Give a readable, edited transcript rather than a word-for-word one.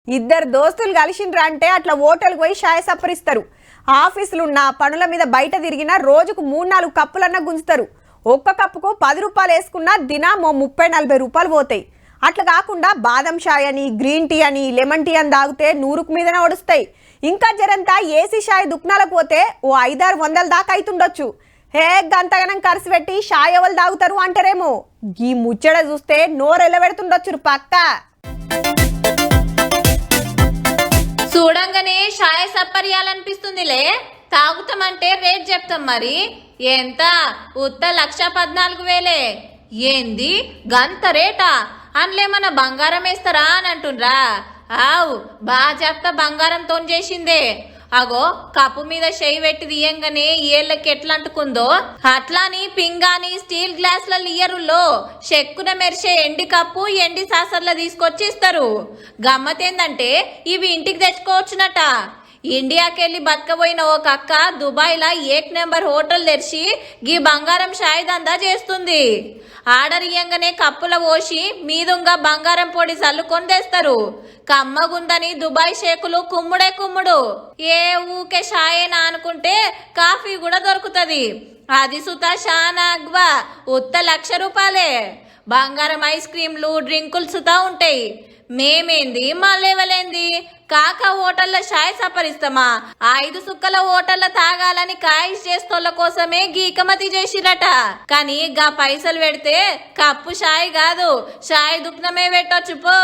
ఇద్దరు దోస్తులు కలిసిండ్రా అంటే అట్లా హోటల్కి పోయి షాయ సప్పరిస్తారు. ఆఫీసులున్న పనుల మీద బయట తిరిగినా రోజుకు 3-4 కప్పులన్నా గుంజుతారు. ఒక్క కప్పుకు 10 రూపాయలు వేసుకున్నా దినామో 30-40 రూపాయలు పోతాయి. అట్లా కాకుండా బాదం షాయ్ అని, గ్రీన్ టీ అని, లెమన్ టీ అని తాగితే 100కు మీదనే ఒడుస్తాయి. ఇంకా జరంతా ఏసీ షాయ్ దుకాణాలకు పోతే ఓ 5-6 వందల దాకా అవుతుండొచ్చు. హే గంతగనం ఖర్చు పెట్టి షాయ్ ఎవరు తాగుతారు అంటారేమో. ఈ ముచ్చట చూస్తే నోరెళ్ళబెడుతుండొచ్చు పక్క. చూడంగానే షాయ సప్పరియాలనిపిస్తుందిలే. తాగుతామంటే రేట్ చెప్తాం మరి. ఎంత? ఉత్త 1,14,000. ఏంది గంత రేటా? అందులేమన్నా బంగారం వేస్తారా అని అంటుండ్రా? ఆవు బాగా చెప్తా, బంగారంతో చేసిందే. అగో కప్పు మీద చేయి పెట్టి తీయంగానే ఏళ్ళకి ఎట్లా అంటుకుందో అట్లాని పింగాని స్టీల్ గ్లాసుల ఇయ్యరులో చెక్కున మెరిసే ఎండి కప్పు ఎండి సాసర్ల తీసుకొచ్చి ఇస్తారు. గమ్మతేందంటే ఇవి ఇంటికి తెచ్చుకోవచ్చునట. ఇండియాకెళ్ళి బతకపోయిన ఒక అక్క దుబాయ్లా 1 నెంబర్ హోటల్ తెరిచి గీ బంగారం షాయి దందా చేస్తుంది. ఆర్డర్ ఇయ్యంగానే కప్పుల పోసి మీదుంగా బంగారం పొడి చల్లుకొని తెస్తారు. కమ్మగుందని దుబాయ్ షేకులు కుమ్ముడే కుమ్ముడు. ఏ ఊకే షాయేనా అనుకుంటే కాఫీ కూడా దొరుకుతుంది. అది సుత షానాగ్వా ఉత్త 1,00,000 రూపాయలే. బంగారం ఐస్ క్రీంలు డ్రింకులు సుతా ఉంటాయి. మేమేంది మళ్ళేవలేంది కాక హోటల్లో షాయ్ సపరిస్తామా? 5 సుక్కల హోటల్లో తాగాలని కాయిష్ చేస్తోళ్ళ కోసమే గీకమతి చేసిరట. కానీ గా పైసలు పెడితే కప్పు షాయ్ కాదు, షాయ్ దుఃఖనమే పెట్టొచ్చు పో.